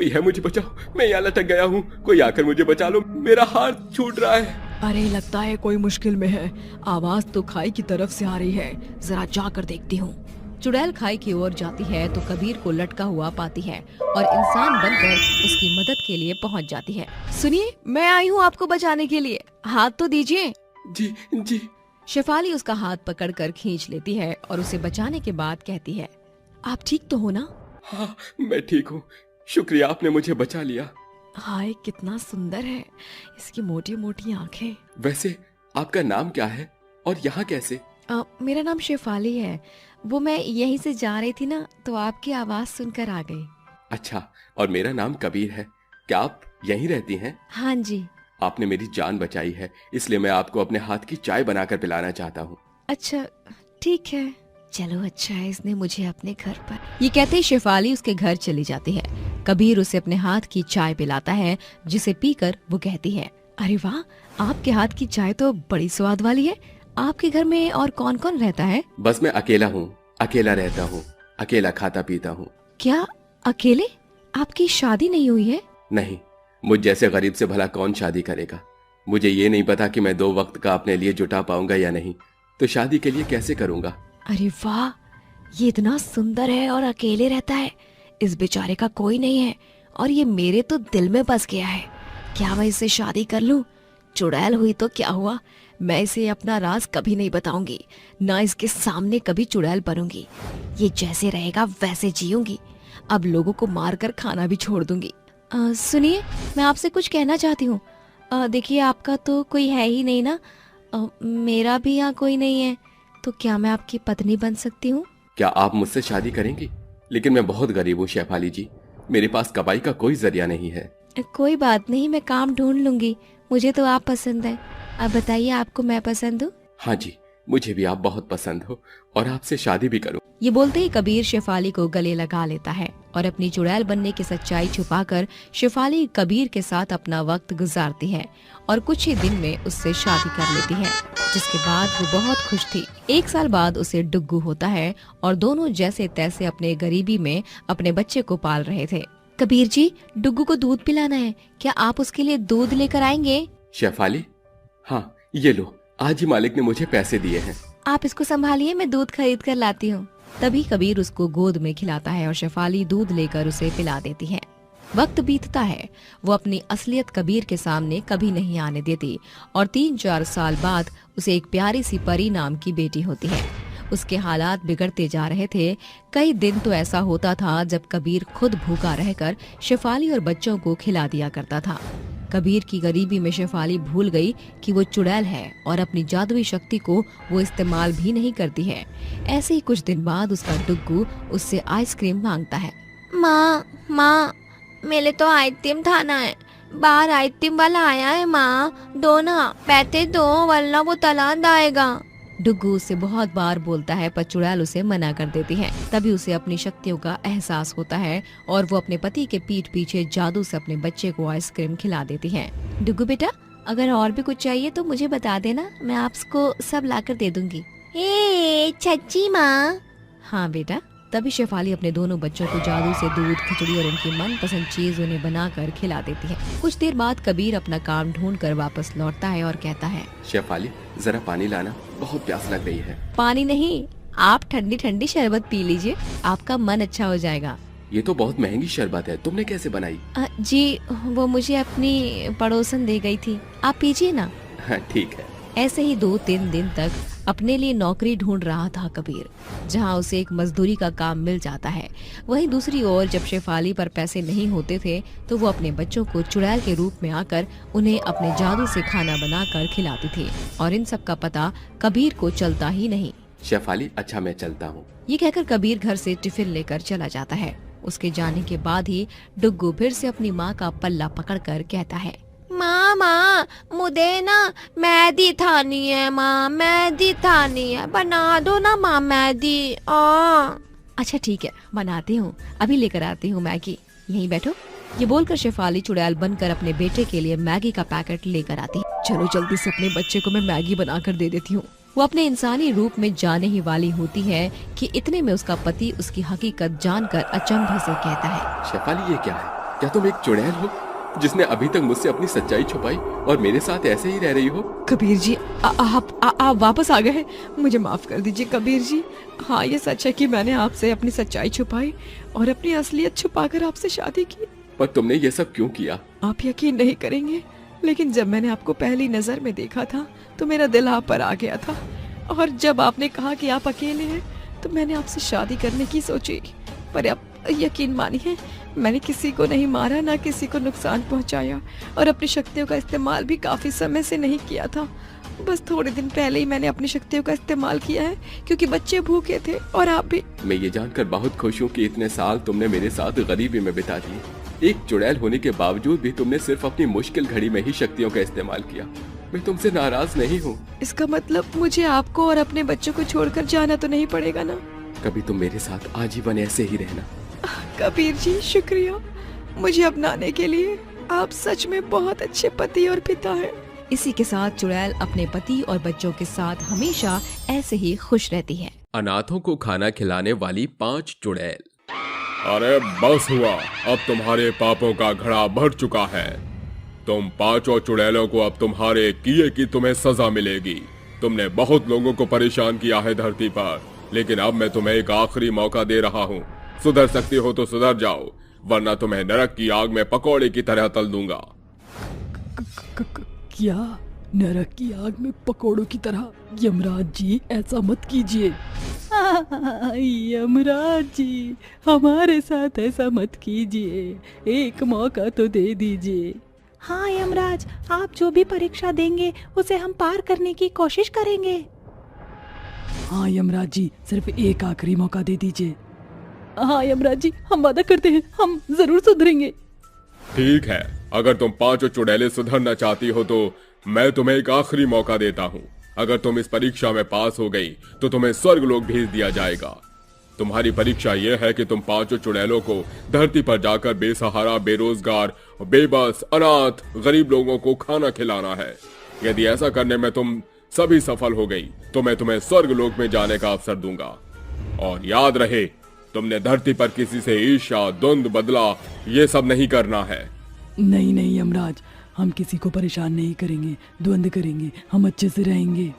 है, मुझे बचाओ, मैं यहाँ लटक गया हूँ, कोई आकर मुझे बचा लो, मेरा हाथ छूट रहा है। अरे लगता है कोई मुश्किल में है, आवाज तो खाई की तरफ से आ रही है, जरा जाकर देखती हूँ। चुड़ैल खाई की ओर जाती है तो कबीर को लटका हुआ पाती है और इंसान बनकर उसकी मदद के लिए पहुँच जाती है। सुनिए, मैं आई हूँ आपको बचाने के लिए, हाथ तो दीजिए। जी। शेफाली उसका हाथ पकड़कर खींच लेती है और उसे बचाने के बाद कहती है, आप ठीक तो हो ना? हाँ, मैं ठीक हूँ, शुक्रिया आपने मुझे बचा लिया। हाय कितना सुंदर है, इसकी मोटी मोटी आंखें। वैसे आपका नाम क्या है और यहाँ कैसे? मेरा नाम शेफाली है, वो मैं यहीं से जा रही थी ना तो आपकी आवाज सुनकर आ गई। अच्छा, और मेरा नाम कबीर है, क्या आप यहीं रहती हैं? हाँ जी। आपने मेरी जान बचाई है, इसलिए मैं आपको अपने हाथ की चाय बनाकर पिलाना चाहता हूँ। अच्छा ठीक है, चलो अच्छा है इसने मुझे अपने घर पर। ये कहते ही शेफाली उसके घर चली जाती है। कबीर उसे अपने हाथ की चाय पिलाता है, जिसे पीकर वो कहती है, अरे वाह, आपके हाथ की चाय तो बड़ी स्वाद वाली है। आपके घर में और कौन कौन रहता है? बस मैं अकेला हूँ, अकेला रहता हूँ, अकेला खाता पीता हूँ। क्या अकेले? आपकी शादी नहीं हुई है? नहीं, मुझ जैसे गरीब से भला कौन शादी करेगा। मुझे ये नहीं पता कि मैं 2 वक्त का अपने लिए जुटा पाऊंगा या नहीं, तो शादी के लिए कैसे करूंगा। अरे वाह, ये इतना सुंदर है और अकेले रहता है। इस बेचारे का कोई नहीं है और ये मेरे तो दिल में बस गया है। क्या मैं इससे शादी कर लूं? चुड़ैल हुई तो क्या हुआ, मैं इसे अपना राज कभी नहीं बताऊंगी, ना इसके सामने कभी चुड़ैल बनूंगी। ये जैसे रहेगा वैसे जीऊंगी। अब लोगों को मारकर खाना भी छोड़ दूंगी। सुनिए, मैं आपसे कुछ कहना चाहती हूँ। देखिए, आपका तो कोई है ही नहीं ना, मेरा भी यहाँ कोई नहीं है, तो क्या मैं आपकी पत्नी बन सकती हूँ? क्या आप मुझसे शादी करेंगी? लेकिन मैं बहुत गरीब हूँ शेफाली जी, मेरे पास कमाई का कोई जरिया नहीं है। कोई बात नहीं, मैं काम ढूंढ लूंगी। मुझे तो आप पसंद है। अब बताइए, आपको मैं पसंद हूँ? हाँ जी, मुझे भी आप बहुत पसंद हो और आपसे शादी भी करूँ। ये बोलते ही कबीर शेफाली को गले लगा लेता है और अपनी चुड़ैल बनने की सच्चाई छुपाकर शेफाली कबीर के साथ अपना वक्त गुजारती है और कुछ ही दिन में उससे शादी कर लेती है, जिसके बाद वो बहुत खुश थी। 1 साल बाद उसे डुग्गू होता है और दोनों जैसे तैसे अपने गरीबी में अपने बच्चे को पाल रहे थे। कबीर जी, डुग्गू को दूध पिलाना है, क्या आप उसके लिए दूध लेकर आएंगे? शेफाली, हाँ ये लो, आज ही मालिक ने मुझे पैसे दिए हैं। आप इसको संभालिए, मैं दूध खरीद कर लाती हूँ। तभी कबीर उसको गोद में खिलाता है और शेफाली दूध लेकर उसे पिला देती है। वक्त बीतता है, वो अपनी असलियत कबीर के सामने कभी नहीं आने देती और 3-4 साल बाद उसे एक प्यारी सी परी नाम की बेटी होती है। उसके हालात बिगड़ते जा रहे थे। कई दिन तो ऐसा होता था जब कबीर खुद भूखा रहकर शेफाली और बच्चों को खिला दिया करता था। कबीर की गरीबी में शेफाली भूल गई कि वो चुड़ैल है और अपनी जादुई शक्ति को वो इस्तेमाल भी नहीं करती है। ऐसे ही कुछ दिन बाद उसका डुग्गू उससे आइसक्रीम मांगता है। माँ, मेरे तो आइसक्रीम खाना है। बाहर आइसक्रीम वाला आया है माँ, दो ना, पैसे दो वरना वो तलाक आएगा। डुग्गू उससे बहुत बार बोलता है पर चुड़ैल उसे मना कर देती है। तभी उसे अपनी शक्तियों का एहसास होता है और वो अपने पति के पीठ पीछे जादू से अपने बच्चे को आइसक्रीम खिला देती है। डुग्गू बेटा, अगर और भी कुछ चाहिए तो मुझे बता देना, मैं आपको सब लाकर दे दूंगी। सच्ची माँ? हाँ बेटा। तभी शेफाली अपने दोनों बच्चों को जादू से दूध, खिचड़ी और उनकी मनपसंद चीज उन्हें बनाकर खिला देती है। कुछ देर बाद कबीर अपना काम ढूंढकर वापस लौटता है और कहता है, शेफाली जरा पानी लाना, बहुत प्यास लग रही है। पानी नहीं, आप ठंडी ठंडी शरबत पी लीजिए, आपका मन अच्छा हो जाएगा। ये तो बहुत महंगी शरबत है, तुमने कैसे बनाई? जी, वो मुझे अपनी पड़ोसन दे गई थी, आप पीजिए ना। हाँ ठीक है। ऐसे ही 2-3 दिन तक अपने लिए नौकरी ढूंढ रहा था कबीर, जहां उसे एक मजदूरी का काम मिल जाता है। वहीं दूसरी ओर जब शेफाली पर पैसे नहीं होते थे तो वो अपने बच्चों को चुड़ैल के रूप में आकर उन्हें अपने जादू से खाना बनाकर खिलाती थी और इन सब का पता कबीर को चलता ही नहीं। शेफाली, अच्छा मैं चलता हूँ। ये कहकर कबीर घर से टिफिन लेकर चला जाता है। उसके जाने के बाद ही डुग्गू फिर से अपनी माँ का पल्ला पकड़कर कहता है, माँ, मुझे ना मेहंदी थानी है माँ, मेहंदी थानी है, बना दो ना माँ मेहंदी। अच्छा ठीक है, बनाती हूँ, अभी लेकर आती हूँ मैगी, यहीं बैठो। ये बोलकर शेफाली चुड़ैल बनकर अपने बेटे के लिए मैगी का पैकेट लेकर आती। चलो जल्दी से अपने बच्चे को मैं मैगी बनाकर दे देती हूँ। वो अपने इंसानी रूप में जाने ही वाली होती है कि इतने में उसका पति उसकी हकीकत जानकर अचंभे से कहता है, शेफाली ये क्या है? क्या तुम एक चुड़ैल हो जिसने अभी तक मुझसे अपनी सच्चाई छुपाई और मेरे साथ ऐसे ही रह रही हो? कबीर जी, आप वापस आ गए हैं, मुझे माफ कर दीजिए कबीर जी। हाँ, ये सच है कि मैंने आपसे अपनी सच्चाई छुपाई और अपनी असलियत छुपाकर आपसे शादी की। पर तुमने ये सब क्यों किया? आप यकीन नहीं करेंगे, लेकिन जब मैंने आपको पहली नजर में देखा था तो मेरा दिल आप पर आ गया था और जब आपने कहा कि आप अकेले हैं तो मैंने आपसे शादी करने की सोची। पर आप यकीन मानिए, मैंने किसी को नहीं मारा, ना किसी को नुकसान पहुंचाया और अपनी शक्तियों का इस्तेमाल भी काफी समय से नहीं किया था। बस थोड़े दिन पहले ही मैंने अपनी शक्तियों का इस्तेमाल किया है क्योंकि बच्चे भूखे थे और आप भी। मैं ये जानकर बहुत खुश हूँ कि इतने साल तुमने मेरे साथ गरीबी में बिता दिए। एक चुड़ैल होने के बावजूद भी तुमने सिर्फ अपनी मुश्किल घड़ी में ही शक्तियों का इस्तेमाल किया। मैं तुमसे नाराज नहीं हूँ। इसका मतलब मुझे आपको और अपने बच्चों को छोड़कर जाना तो नहीं पड़ेगा ना? कभी तुम मेरे साथ आजीवन ऐसे ही रहना। कबीर जी, शुक्रिया मुझे अपनाने के लिए। आप सच में बहुत अच्छे पति और पिता हैं। इसी के साथ चुड़ैल अपने पति और बच्चों के साथ हमेशा ऐसे ही खुश रहती है। अनाथों को खाना खिलाने वाली 5 चुड़ैल। अरे बस हुआ, अब तुम्हारे पापों का घड़ा भर चुका है। तुम 5 चुड़ैलों को अब तुम्हारे किए की तुम्हें सजा मिलेगी। तुमने बहुत लोगों को परेशान किया है धरती पर, लेकिन अब मैं तुम्हें एक आखिरी मौका दे रहा हूँ। सुधर सकती हो तो सुधर जाओ, वरना तुम्हें नरक की आग में पकौड़े की तरह तल दूंगा। क्या नरक की आग में पकोड़ों की तरह? यमराज जी ऐसा मत कीजिए। यमराज जी हमारे साथ ऐसा मत कीजिए, एक मौका तो दे दीजिए। हाँ यमराज, आप जो भी परीक्षा देंगे उसे हम पार करने की कोशिश करेंगे। हाँ यमराज जी, सिर्फ एक आखिरी मौका दे दीजिए। हाँ यमराज जी, हम वादा करते हैं, हम जरूर सुधरेंगे। ठीक है, अगर तुम 5 चुड़ैलें सुधरना चाहती हो तो मैं तुम्हें एक आखिरी मौका देता हूँ। अगर तुम इस परीक्षा में पास हो गई तो तुम्हें स्वर्ग लोक भेज दिया जाएगा। तुम्हारी परीक्षा यह है कि तुम 5 चुड़ैलों को धरती पर जाकर बेसहारा, बेरोजगार, बेबस, अनाथ, गरीब लोगों को खाना खिलाना है। यदि ऐसा करने में तुम सभी सफल हो गई तो मैं तुम्हें स्वर्ग लोक में जाने का अवसर दूंगा। और याद रहे, तुमने धरती पर किसी से ईर्ष्या, द्वंद, बदला ये सब नहीं करना है। नहीं नहीं यमराज, हम किसी को परेशान नहीं करेंगे, द्वंद करेंगे, हम अच्छे से रहेंगे।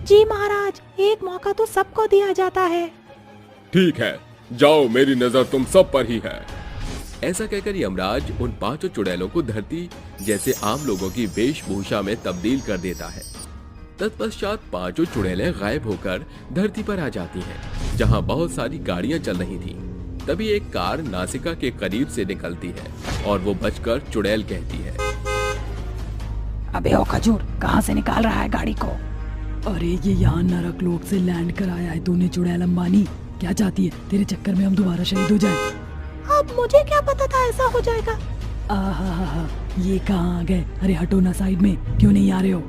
जी महाराज, एक मौका तो सबको दिया जाता है। ठीक है, जाओ, मेरी नजर तुम सब पर ही है। ऐसा कहकर यमराज उन 5 चुड़ैलों को धरती जैसे आम लोगों की वेशभूषा में तब्दील कर देता है। तत्पश्चात 5 चुड़ैलें गायब होकर धरती पर आ जाती हैं, जहां बहुत सारी गाड़ियां चल रही थीं। तभी एक कार नासिका के करीब से निकलती है और वो बचकर चुड़ैल कहती है, अबे ओ खजूर, कहाँ से निकाल रहा है गाड़ी को? अरे ये यहाँ नरक लोक से लैंड कर आया है तूने चुड़ैल अंबानी। क्या चाहती है, तेरे चक्कर में हम दोबारा शहीद हो जाएं? अब मुझे क्या पता था ऐसा हो जाएगा। आहा, ये कहाँ आ गए? अरे हटो ना साइड में, क्यों नहीं आ रहे हो?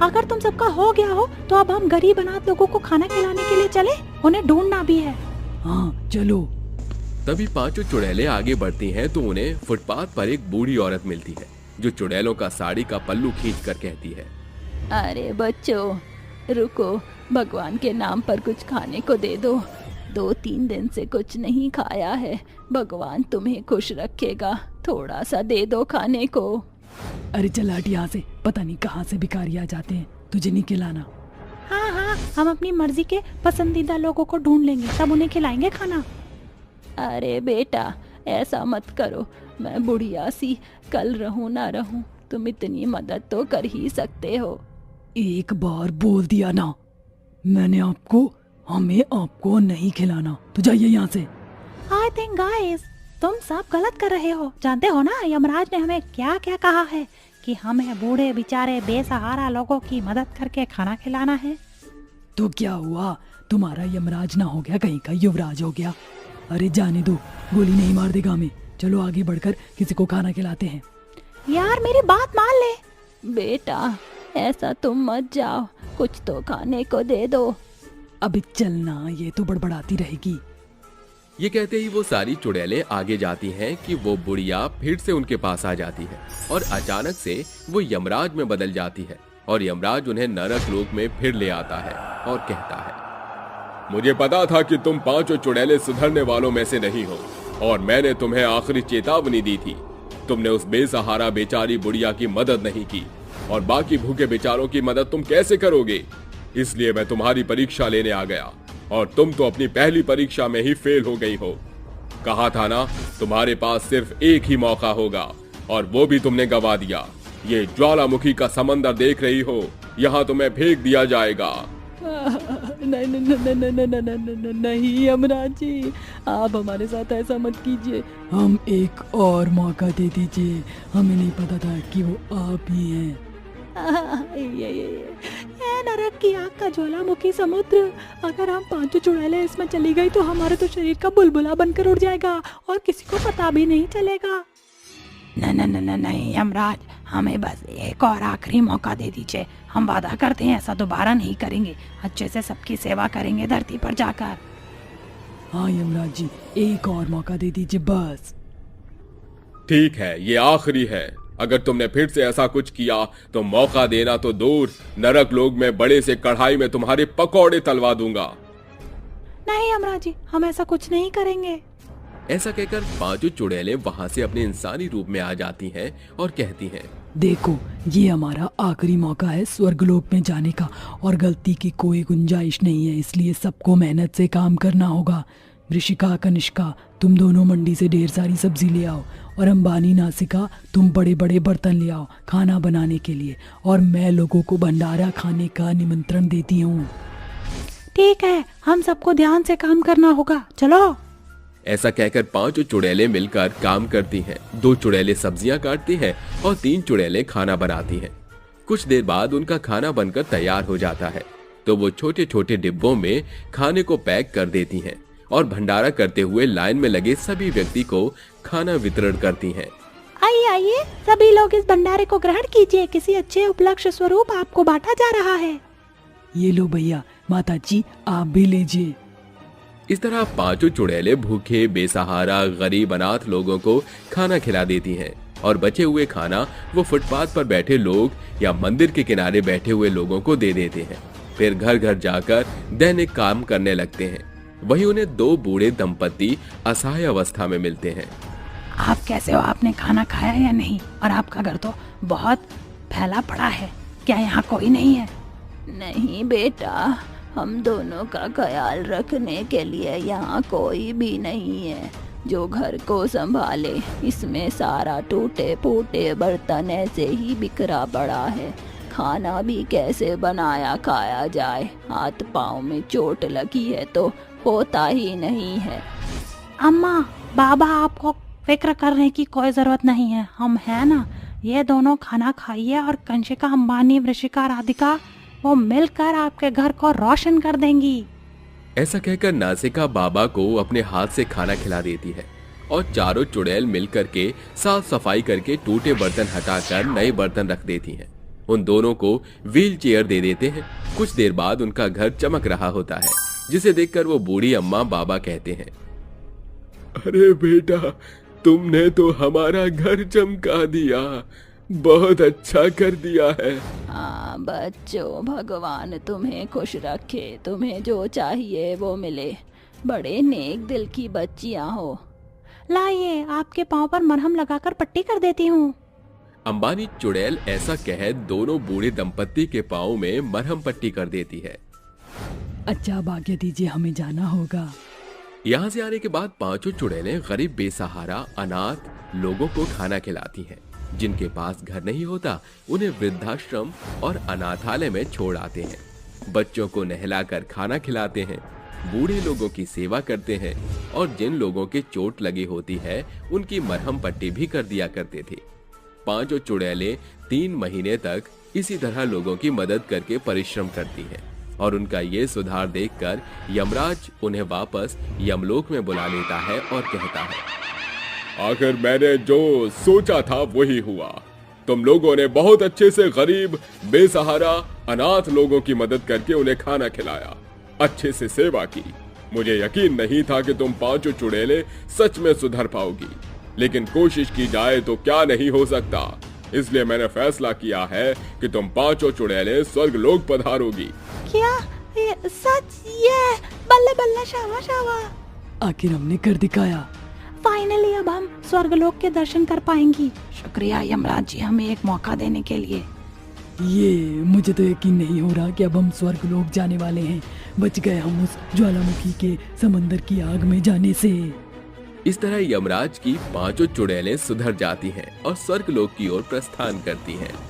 अगर तुम सबका हो गया हो तो अब हम गरीब अनाथ लोगों को खाना खिलाने के लिए चले, उन्हें ढूंढना भी है। हाँ चलो। तभी 5 चुड़ैलें आगे बढ़ती हैं तो उन्हें फुटपाथ पर एक बूढ़ी औरत मिलती है, जो चुड़ैलों का साड़ी का पल्लू खींचकर कहती है, अरे बच्चों रुको, भगवान के नाम पर कुछ खाने को दे दो। 2-3 दिन से कुछ नहीं खाया है, भगवान तुम्हें खुश रखेगा, थोड़ा सा दे दो खाने को। अरे चल हट यहाँ से, पता नहीं कहाँ से भिखारी आ जाते हैं, तुझे नहीं खिलाना। हाँ हाँ, हम अपनी मर्जी के पसंदीदा लोगों को ढूंढ लेंगे, तब उन्हें खिलाएंगे खाना। अरे बेटा ऐसा मत करो, मैं बुढ़िया सी, कल रहूं ना रहूं, तुम इतनी मदद तो कर ही सकते हो। एक बार बोल दिया ना मैंने आपको, हमें आपको नहीं खिलाना, तो जाइए यहाँ से। आई थिंक गाइस, तुम सब गलत कर रहे हो। जानते हो ना यमराज ने हमें क्या क्या कहा है कि हमें बूढ़े बेचारे बेसहारा लोगों की मदद करके खाना खिलाना है। तो क्या हुआ, तुम्हारा यमराज ना हो गया, कहीं का युवराज हो गया। अरे जाने दो, गोली नहीं मार देगा हमें, चलो आगे बढ़कर किसी को खाना खिलाते हैं। यार मेरी बात मान ले। बेटा ऐसा तुम मत जाओ, कुछ तो खाने को दे दो। अबे चलना, ये तो बड़बड़ाती रहेगी। ये कहते ही वो सारी चुड़ैलें आगे जाती हैं कि वो बुढ़िया फिर से उनके पास आ जाती है और अचानक से वो यमराज में बदल जाती है और यमराज उन्हें नरक लोक में फिर ले आता है और कहता है, मुझे पता था कि तुम 5 चुड़ैलें सुधरने वालों में से नहीं हो और मैंने तुम्हें आखिरी चेतावनी दी थी। तुमने उस बेसहारा बेचारी बुढ़िया की मदद नहीं की और बाकी भूखे बेचारों की मदद तुम कैसे करोगे? इसलिए मैं तुम्हारी परीक्षा लेने आ गया और तुम तो अपनी पहली परीक्षा में ही फेल हो गई हो। कहा था ना, तुम्हारे पास सिर्फ एक ही मौका होगा और वो भी तुमने गवा दिया। ये ज्वालामुखी का समंदर देख रही हो, यहाँ तुम्हें फेंक दिया जाएगा। नहीं यमराज जी, आप हमारे साथ ऐसा मत कीजिए, हम एक और मौका दे दीजिए, हमें नहीं पता था कि वो आप ही हैं। ये नरक की आग का ज्वालामुखी समुद्र, अगर हम 5 चुड़ैलें इसमें चली गई तो हमारे तो शरीर का बुलबुला बनकर उड़ जाएगा और किसी को पता भी नहीं चलेगा। नहीं यमराज, हमें बस एक और आखिरी मौका दे दीजिए, हम वादा करते हैं ऐसा दोबारा नहीं करेंगे, अच्छे से सबकी सेवा करेंगे धरती पर जाकर। हाँ यमराज जी, एक और मौका दे दीजिए बस। ठीक है, ये आखिरी है। अगर तुमने फिर से ऐसा कुछ किया तो मौका देना तो दूर, नरक लोक में बड़े से कढ़ाई में तुम्हारे पकौड़े तलवा दूंगा। नहीं यमराज जी, हम ऐसा कुछ नहीं करेंगे। ऐसा कहकर पांचों चुड़ैलें वहां से अपने इंसानी रूप में आ जाती हैं और कहती हैं, देखो, ये हमारा आखिरी मौका है स्वर्गलोक में जाने का और गलती की कोई गुंजाइश नहीं है, इसलिए सबको मेहनत से काम करना होगा। ऋषिका, कनिष्का, तुम दोनों मंडी से ढेर सारी सब्जी ले आओ और अंबानी, नासिका, तुम बड़े बड़े बर्तन ले आओ खाना बनाने के लिए, और मैं लोगों को भंडारा खाने का निमंत्रण देती हूँ। ठीक है, हम सबको ध्यान से काम करना होगा, चलो। ऐसा कहकर पांचों चुड़ैलें मिलकर काम करती हैं। 2 चुड़ैलें सब्जियां काटती हैं और 3 चुड़ैलें खाना बनाती हैं। कुछ देर बाद उनका खाना बनकर तैयार हो जाता है तो वो छोटे छोटे डिब्बों में खाने को पैक कर देती हैं और भंडारा करते हुए लाइन में लगे सभी व्यक्ति को खाना वितरण करती हैं। आइए आइए, सभी लोग इस भंडारे को ग्रहण कीजिए, किसी अच्छे उपलक्ष्य स्वरूप आपको बांटा जा रहा है। ये लो भैया, माता जी आप भी लीजिए। इस तरह पांचों चुड़ैलें भूखे, बेसहारा, गरीब, अनाथ लोगों को खाना खिला देती हैं और बचे हुए खाना वो फुटपाथ पर बैठे लोग या मंदिर के किनारे बैठे हुए लोगों को दे देते हैं। फिर घर घर जाकर दैनिक काम करने लगते हैं। वहीं उन्हें 2 बूढ़े दंपति असहाय अवस्था में मिलते हैं। आप कैसे हो? आपने खाना खाया या नहीं? और आपका घर तो बहुत फैला पड़ा है, क्या यहाँ कोई नहीं है? नहीं बेटा, हम दोनों का ख्याल रखने के लिए यहाँ कोई भी नहीं है जो घर को संभाले। इसमें सारा टूटे फूटे बर्तन ऐसे ही बिखरा पड़ा है, खाना भी कैसे बनाया खाया जाए। हाथ पाँव में चोट लगी है तो होता ही नहीं है। अम्मा, बाबा, आपको फिक्र करने की कोई जरूरत नहीं है, हम हैं ना। ये दोनों खाना खाइए और कंशिका, अंबानी, वृषिका, राधिका वो मिलकर आपके घर को रोशन कर देंगी। ऐसा कहकर नासिका बाबा को अपने हाथ से खाना खिला देती है और चारों चुड़ैल मिलकर के साफ सफाई करके टूटे बर्तन हटाकर नए बर्तन रख देती हैं। उन दोनों को व्हील चेयर दे देते हैं। कुछ देर बाद उनका घर चमक रहा होता है, जिसे देखकर वो बूढ़ी अम्मा बाबा कहते हैं, अरे बेटा, तुमने तो हमारा घर चमका दिया, बहुत अच्छा कर दिया है। हाँ बच्चों, भगवान तुम्हें खुश रखे, तुम्हें जो चाहिए वो मिले। बड़े नेक दिल की बच्चियां हो। लाइए, आपके पाँव पर मरहम लगाकर पट्टी कर देती हूँ। अंबानी चुड़ैल ऐसा कह दोनों बूढ़े दंपत्ति के पाँव में मरहम पट्टी कर देती है। अच्छा, भाग्य दीजिए, हमें जाना होगा। यहाँ से आने के बाद पांचों चुड़ैलें गरीब, बेसहारा, अनाथ लोगों को खाना खिलाती हैं। जिनके पास घर नहीं होता उन्हें वृद्धाश्रम और अनाथालय में छोड़ आते हैं। बच्चों को नहलाकर खाना खिलाते हैं, बूढ़े लोगों की सेवा करते हैं और जिन लोगों के चोट लगी होती है उनकी मरहम पट्टी भी कर दिया करते थे। पांचों चुड़ैलें 3 महीने तक इसी तरह लोगों की मदद करके परिश्रम करती हैं और उनका ये सुधार देखकर यमराज उन्हें वापस यमलोक में बुला लेता है और कहता है, आखिर मैंने जो सोचा था वही हुआ। तुम लोगों ने बहुत अच्छे से गरीब, बेसहारा, अनाथ लोगों की मदद करके उन्हें खाना खिलाया, अच्छे से सेवा की। मुझे यकीन नहीं था कि तुम पांचों चुड़ैलें सच में सुधर पाओगी, लेकिन कोशिश की जाए तो क्या नहीं हो सकता। इसलिए मैंने फैसला किया है कि तुम पांचों चुड़ैलें स्वर्गलोक पधारोगी। क्या ये सच? ये बल्ले बल्ले, शाबाश शाबाश। आखिर हमने कर दिखाया। फाइनली अब हम स्वर्गलोक के दर्शन कर पाएंगी। शुक्रिया यमराज जी, हमें एक मौका देने के लिए। ये मुझे तो यकीन नहीं हो रहा कि अब हम स्वर्गलोक जाने वाले हैं। बच गए हम उस ज्वालामुखी के समंदर की आग में जाने से। इस तरह यमराज की पांचों चुड़ैलें सुधर जाती हैं और स्वर्गलोक की ओर प्रस्थान करती हैं।